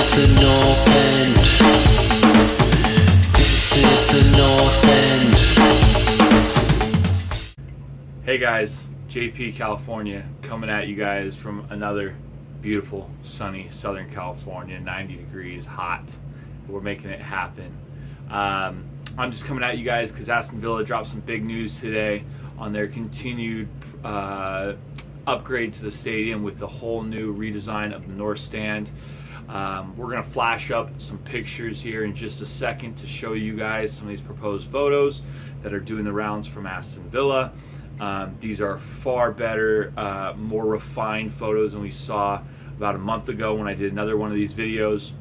is the North End. This is the North End. Hey guys, JP California coming at you guys from another beautiful sunny Southern California, 90 degrees, hot. We're making it happen. I'm just coming at you guys because Aston Villa dropped some big news today on their continued upgrade to the stadium with the whole new redesign of the North Stand. We're going to flash up some pictures here in just a second to show you guys some of these proposed photos that are doing the rounds from Aston Villa. These are far better, more refined photos than we saw about a month ago when I did another one of these videos.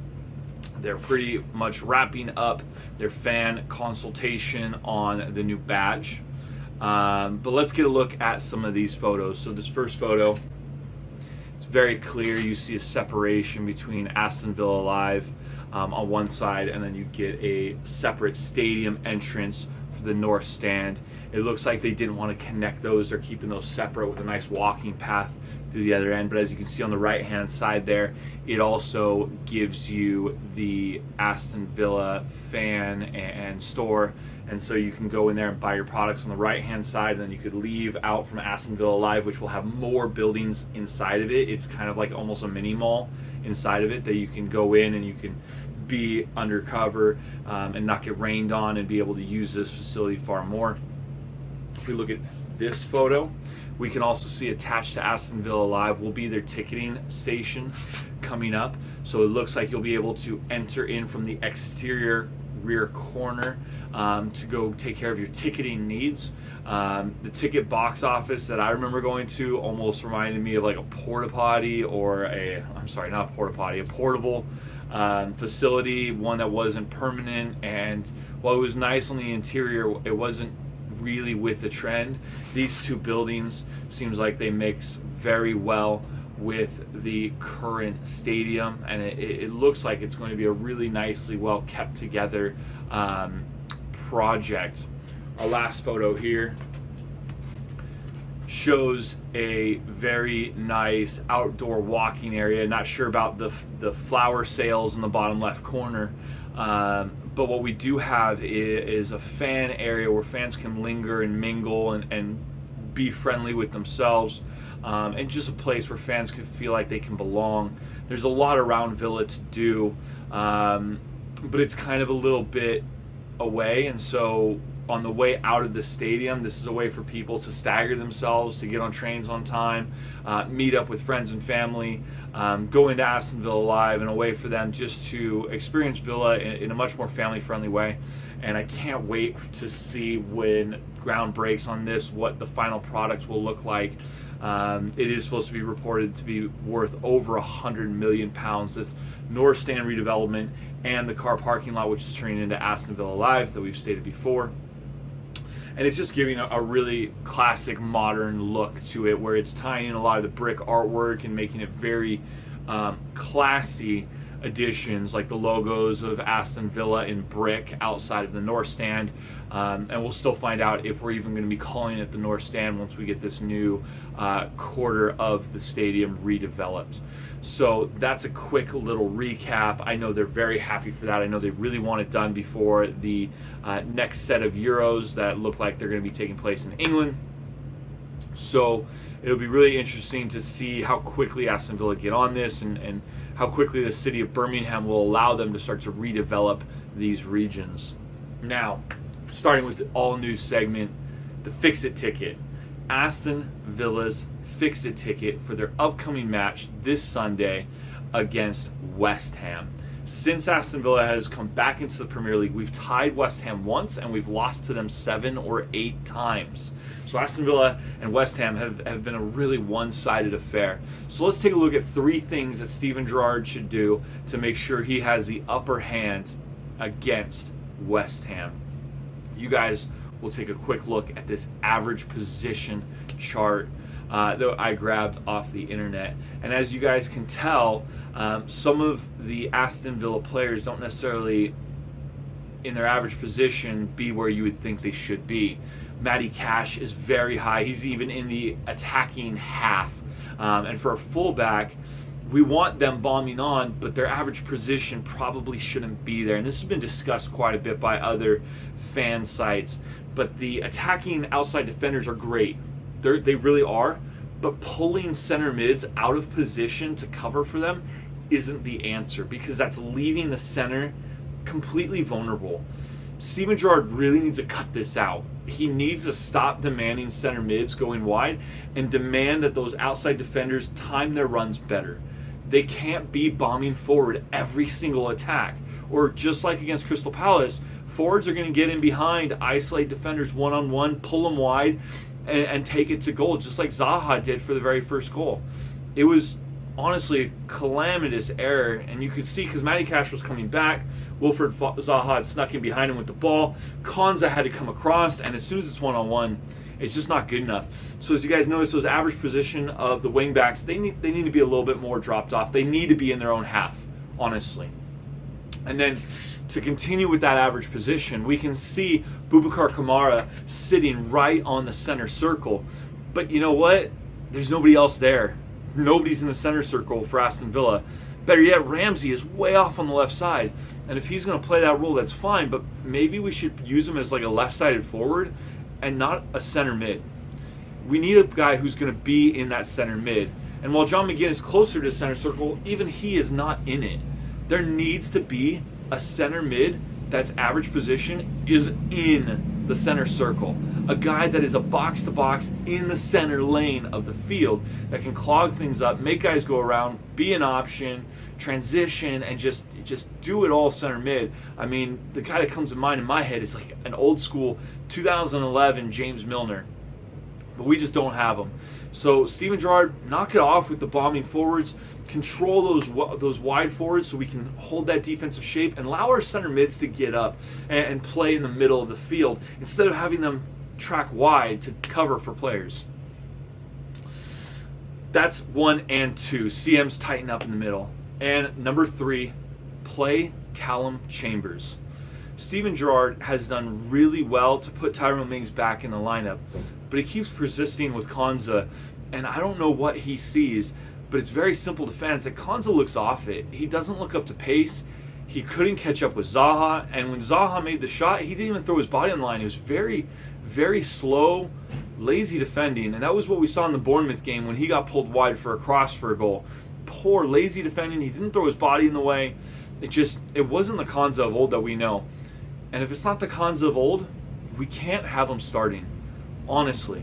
They're pretty much wrapping up their fan consultation on the new badge. But let's get a look at some of these photos. So this first photo, it's very clear. You see a separation between Aston Villa Live on one side, and then you get a separate stadium entrance for the North Stand. It looks like they didn't want to connect those. They're keeping those separate with a nice walking path to the other end. But as you can see on the right hand side there, it also gives you the Aston Villa fan and store, and so you can go in there and buy your products on the right hand side, and then you could leave out from Aston Villa Live, which will have more buildings inside of it. It's kind of like almost a mini mall inside of it that you can go in and you can be undercover and not get rained on and be able to use this facility far more. If we look at this photo, we can also see attached to Aston Villa Live will be their ticketing station coming up. So it looks like you'll be able to enter in from the exterior rear corner to go take care of your ticketing needs. The ticket box office that I remember going to almost reminded me of like a porta potty or a portable facility, one that wasn't permanent. And while it was nice on the interior, it wasn't really with the trend. These two buildings seems like they mix very well with the current stadium, and it looks like it's going to be a really nicely well kept together project. Our last photo here shows a very nice outdoor walking area. Not sure about the flower sales in the bottom left corner, but what we do have is a fan area where fans can linger and mingle and be friendly with themselves, and just a place where fans can feel like they can belong. There's a lot around Villa to do, but it's kind of a little bit away, and so on the way out of the stadium, this is a way for people to stagger themselves, to get on trains on time, meet up with friends and family, go into Aston Villa Live, and a way for them just to experience Villa in a much more family-friendly way. And I can't wait to see when ground breaks on this, what the final product will look like. It is supposed to be reported to be worth over £100 million, this North Stand redevelopment and the car parking lot, which is turning into Aston Villa Live that we've stated before. And it's just giving a really classic modern look to it, where it's tying in a lot of the brick artwork and making it very classy additions, like the logos of Aston Villa in brick outside of the North Stand. And we'll still find out if we're even going to be calling it the North Stand once we get this new quarter of the stadium redeveloped. So that's a quick little recap. I know they're very happy for that. I know they really want it done before the next set of Euros that look like they're going to be taking place in England. So it'll be really interesting to see how quickly Aston Villa get on this, and how quickly the city of Birmingham will allow them to start to redevelop these regions. Now, starting with the all-new segment, the Fix-It ticket. Aston Villa's Fix-It ticket for their upcoming match this Sunday against West Ham. Since Aston Villa has come back into the Premier League, we've tied West Ham once and we've lost to them 7 or 8 times. So Aston Villa and West Ham have been a really one-sided affair. So let's take a look at 3 things that Steven Gerrard should do to make sure he has the upper hand against West Ham. You guys will take a quick look at this average position chart that I grabbed off the internet. And as you guys can tell, some of the Aston Villa players don't necessarily, in their average position, be where you would think they should be. Matty Cash is very high. He's even in the attacking half. And for a fullback, we want them bombing on, but their average position probably shouldn't be there. And this has been discussed quite a bit by other fan sites. But the attacking outside defenders are great. They really are. But pulling center mids out of position to cover for them isn't the answer, because that's leaving the center completely vulnerable. Steven Gerrard really needs to cut this out. He needs to stop demanding center mids going wide and demand that those outside defenders time their runs better. They can't be bombing forward every single attack. Or just like against Crystal Palace, forwards are going to get in behind, isolate defenders one-on-one, pull them wide, and take it to goal, just like Zaha did for the very first goal. It was honestly a calamitous error, and you could see because Matty Cash was coming back, Wilfred Zaha had snuck in behind him with the ball, Konza had to come across, and as soon as it's one-on-one, it's just not good enough. So as you guys notice, those average position of the wingbacks, they need to be a little bit more dropped off. They need to be in their own half, honestly. And then to continue with that average position, we can see Boubacar Kamara sitting right on the center circle. But you know what? There's nobody else there. Nobody's in the center circle for Aston Villa. Better yet, Ramsey is way off on the left side. And if he's going to play that role, that's fine. But maybe we should use him as like a left-sided forward and not a center mid. We need a guy who's going to be in that center mid. And while John McGinn is closer to the center circle, even he is not in it. There needs to be a center mid that's average position is in the center circle. A guy that is a box-to-box in the center lane of the field that can clog things up, make guys go around, be an option, transition, and just do it all center mid. I mean, the guy that comes to mind in my head is like an old school 2011 James Milner. But we just don't have him. So Steven Gerrard, knock it off with the bombing forwards, control those wide forwards so we can hold that defensive shape and allow our center mids to get up and play in the middle of the field instead of having them track wide to cover for players. That's 1 and 2. CM's tighten up in the middle. And number 3, play Callum Chambers. Steven Gerrard has done really well to put Tyrone Mings back in the lineup, but he keeps persisting with Konza, and I don't know what he sees, but it's very simple to fans that Konza looks off it. He doesn't look up to pace. He couldn't catch up with Zaha, and when Zaha made the shot, he didn't even throw his body on the line. It was very, very slow, lazy defending, and that was what we saw in the Bournemouth game when he got pulled wide for a cross for a goal. Poor, lazy defending. He didn't throw his body in the way. It wasn't the Konza of old that we know. And if it's not the Konza of old, we can't have him starting, honestly.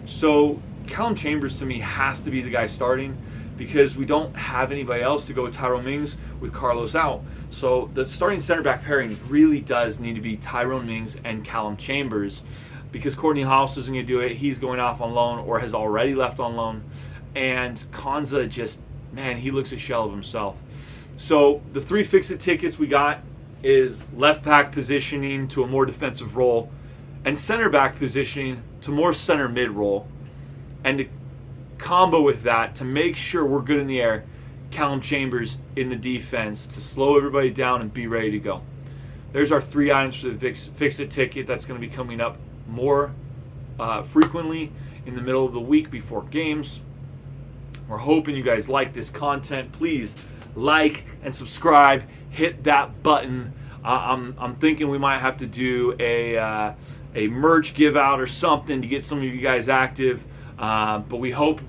So Callum Chambers, to me, has to be the guy starting because we don't have anybody else to go with Tyrone Mings with Carlos out. So the starting center back pairing really does need to be Tyrone Mings and Callum Chambers because Courtney House isn't going to do it. He's going off on loan or has already left on loan. And Konza he looks a shell of himself. So the 3 fix-it tickets we got is left back positioning to a more defensive role and center back positioning to more center mid role. And to combo with that, to make sure we're good in the air, Callum Chambers in the defense to slow everybody down and be ready to go. There's our 3 items for the fix-it ticket. That's going to be coming up more frequently in the middle of the week before games. We're hoping you guys like this content. Please like and subscribe. Hit that button. I'm thinking we might have to do a merch give out or something to get some of you guys active. But we hope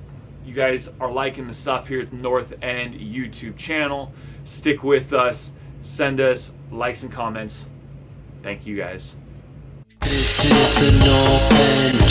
you guys are liking the stuff here at the North End YouTube channel. Stick with us. Send us likes and comments. Thank you guys. This is the North End.